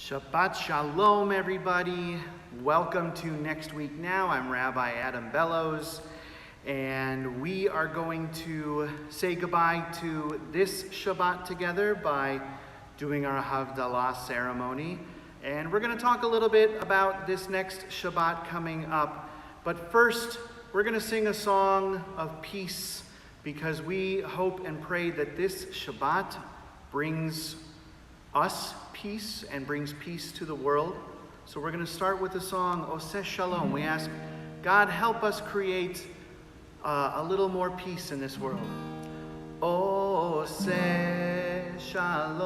Shabbat Shalom, everybody. Welcome to Next Week Now. I'm Rabbi Adam Bellows, and we are going to say goodbye to this Shabbat together by doing our Havdalah ceremony. And we're going to talk a little bit about this next Shabbat coming up. But first, we're going to sing a song of peace because we hope and pray that this Shabbat brings us peace and brings peace to the world. So we're going to start with the song Oseh Shalom. We ask God, help us create a little more peace in this world. Oseh Shalom,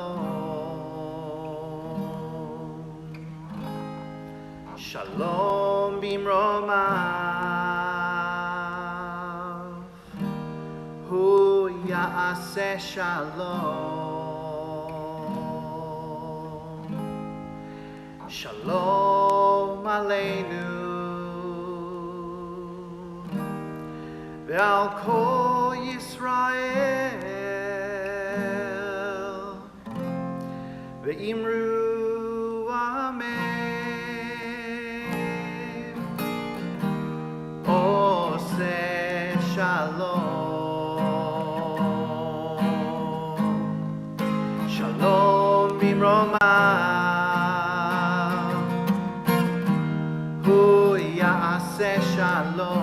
Shalom bimromav, Hu ya'aseh Shalom. Shalom Aleinu Ve'al Kol Yisrael Ve'imru Amen. Oseh Shalom, Shalom bimromav, Ya'aseh Shalom,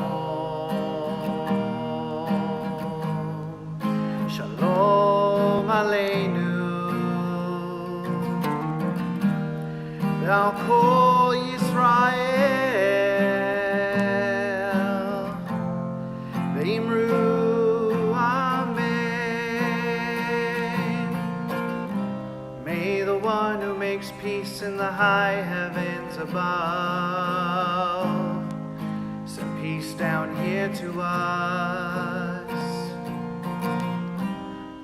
Shalom Aleinu Ve'al Kol Yisrael Ve'imru Amen. May the one who makes peace in the high heavens above send peace down here to us.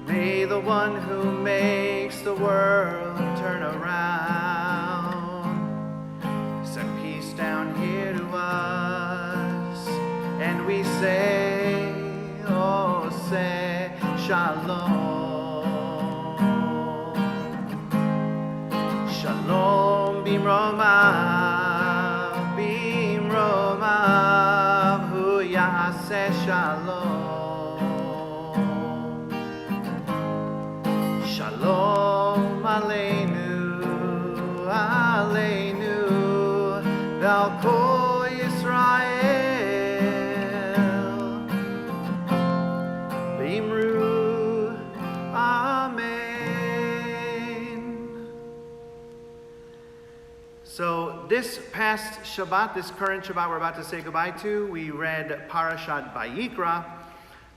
May the one who makes the world turn around send peace down here to us. And we say, oh, say Shalom, Shalom bimromav, bimromav, Hu ya'aseh Shalom, Shalom Aleinu, Aleinu, Ve'al Kol Yisrael, Ve'imru Amen. So this past Shabbat, this current Shabbat we're about to say goodbye to, we read Parashat Vayikra.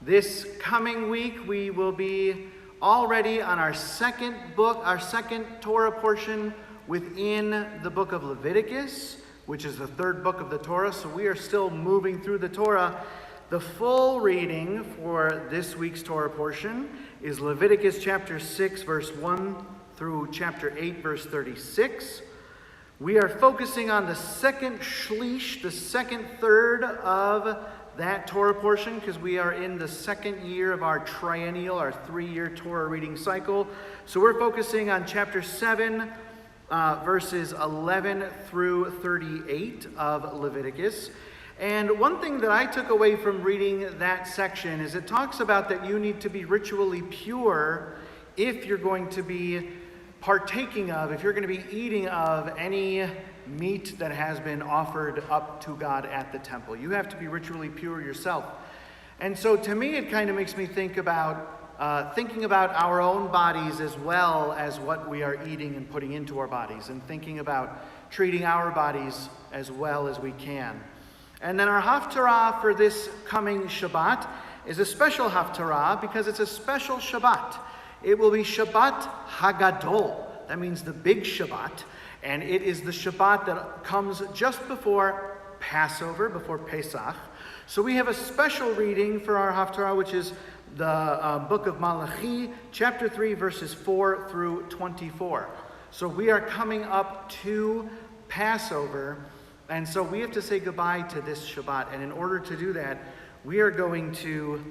This coming week we will be already on our second book, our second Torah portion within the book of Leviticus, which is the third book of the Torah. So we are still moving through the Torah. The full reading for this week's Torah portion is Leviticus chapter 6, verse 1 through chapter 8, verse 36. We are focusing on the second shlish, the second third of that Torah portion, because we are in the second year of our triennial, our 3-year Torah reading cycle. So we're focusing on chapter 7, verses 11 through 38 of Leviticus. And one thing that I took away from reading that section is it talks about that you need to be ritually pure if you're going to be partaking of, if you're going to be eating of any meat that has been offered up to God at the temple. You have to be ritually pure yourself. And so to me, it kind of makes me think about thinking about our own bodies as well as what we are eating and putting into our bodies, and thinking about treating our bodies as well as we can. And then our Haftarah for this coming Shabbat is a special Haftarah because it's a special Shabbat. It will be Shabbat Hagadol. That means the big Shabbat. And it is the Shabbat that comes just before Passover, before Pesach. So we have a special reading for our Haftarah, which is the book of Malachi, chapter 3, verses 4 through 24. So we are coming up to Passover, and so we have to say goodbye to this Shabbat. And in order to do that, we are going to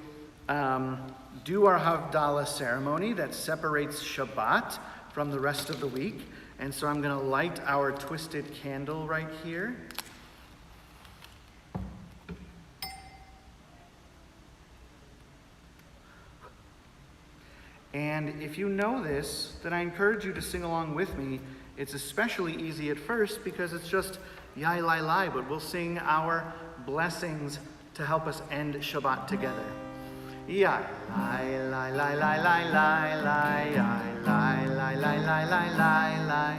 do our Havdalah ceremony that separates Shabbat from the rest of the week. And so I'm going to light our twisted candle right here. And if you know this, then I encourage you to sing along with me. It's especially easy at first because it's just Yai Lai Lai, but we'll sing our blessings to help us end Shabbat together. Yai Lai Lai Lai Lai Lai Lai Lai Yai Lai Lai Lai Lai Lai Lai Lai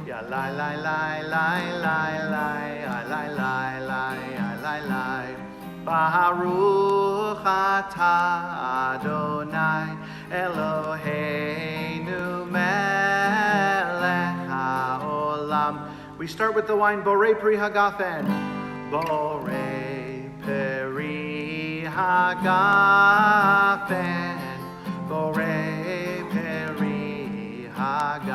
Yai Lai Lai Lai Lai Lai Lai Yai Lai Lai Lai Yai Lai Lai Baruch atah Adonai Eloheinu melech haolam. We start with the wine Borei Pri Hagafen. Borei Peri Hagafen. Borei Peri Hagafen.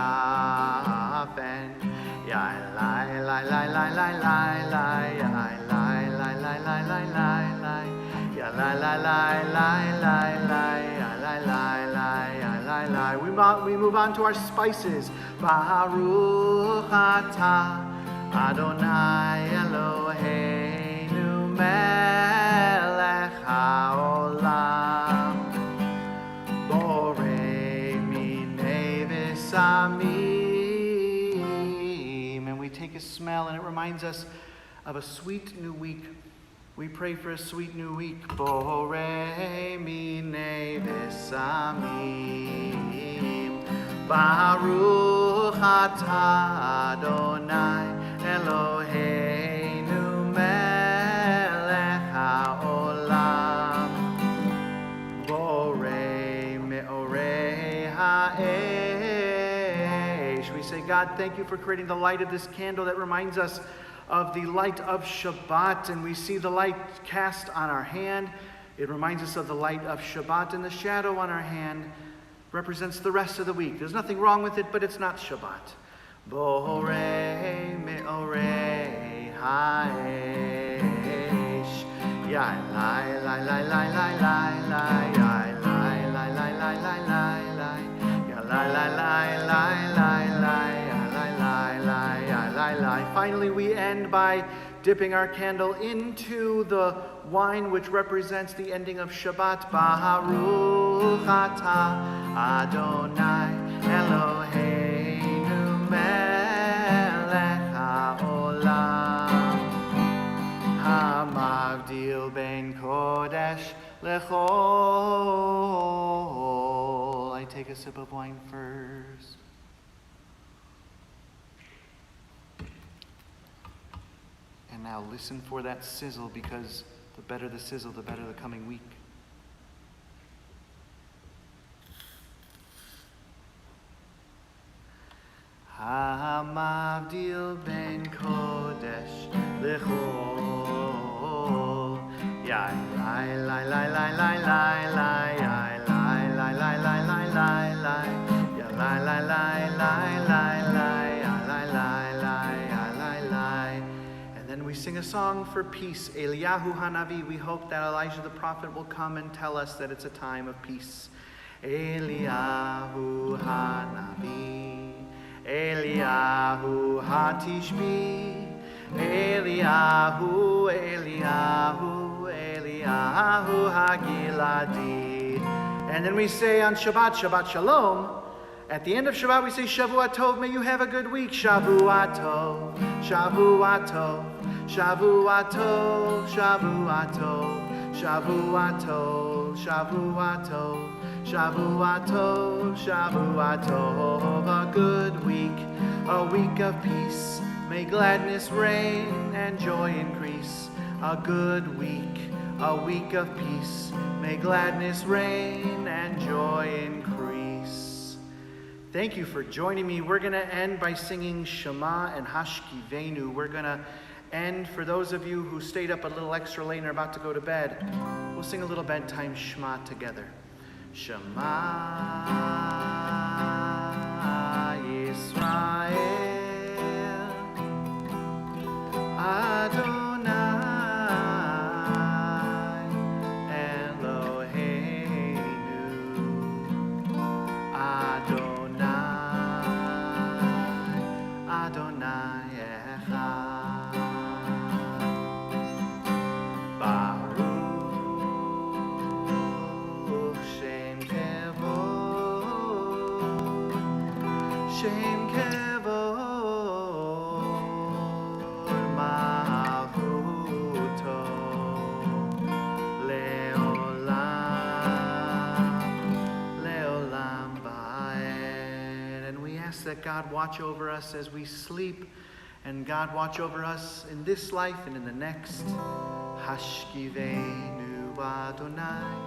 Yai lai lai lai lai lai lai lai. Yai lai lai lai lai lai lai lai. Yai lai lai lai lai lai lai. We move on to our spices. Baruch atah Adonai Eloheinu melech haolam borei minei v'samim. And we take a smell and it reminds us of a sweet new week. We pray for a sweet new week. Borei minei v'samim. Baruch atah Adonai Eloheinu melech haolam borei meorei ha'esh. We say, God, thank you for creating the light of this candle that reminds us of the light of Shabbat, and we see the light cast on our hand. It reminds us of the light of Shabbat, and the shadow on our hand represents the rest of the week. There's nothing wrong with it, but it's not Shabbat. Borei meorei ha'esh. Yai lai lai lai lai lai lai lai. Yai lai lai lai lai lai lai lai. Yai lai lai lai lai lai lai. Yai lai lai lai yai lai lai. Finally, we end by dipping our candle into the wine, which represents the ending of Shabbat. Baruch atah Adonai Eloheinu melech haolam hamavdil ben kodesh lechol. I take a sip of wine first. And now listen for that sizzle, because the better the sizzle, the better the coming week. Hamavdil ben kodesh lechol. Yai lai lai lai lai lai lai lai. Yai lai lai lai lai lai lai lai. Yai lai lai lai lai lai lai. Yai lai lai lai yai lai lai. And then we sing a song for peace. Eliyahu Hanavi. We hope that Elijah the prophet will come and tell us that it's a time of peace. Eliyahu Hanavi. Eliyahu Hatishbi, Eliyahu, Eliyahu, Eliyahu Hagiladi. And then we say on Shabbat, Shabbat Shalom. At the end of Shabbat we say Shavua Tov, may you have a good week. Shavua Tov, Shavua Tov, Shavua Tov, Shavua Tov, Shavua Tov, Shavua Tov. Shavua Tov, Shavua Tov, a good week, a week of peace. May gladness reign and joy increase. A good week, a week of peace. May gladness reign and joy increase. Thank you for joining me. We're going to end by singing Shema and Hashkivenu. We're going to end, for those of you who stayed up a little extra late and are about to go to bed, we'll sing a little bedtime Shema together. Shema Yisrael Adonai Eloheinu Adonai Shem kevod malchuto leolam va'ed. And we ask that God watch over us as we sleep, and God watch over us in this life and in the next. Hashkivenu Adonai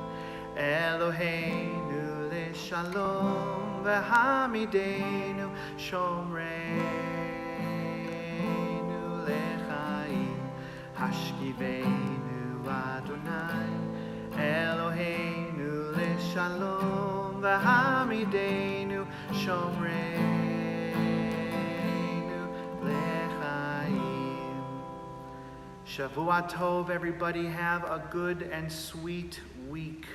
Eloheinu leShalom v'hamidenu shomreinu lechaim. Hashkivenu Adonai Eloheinu leShalom v'hamidenu shomreinu lechaim. Shavua Tov, everybody. Have a good and sweet week.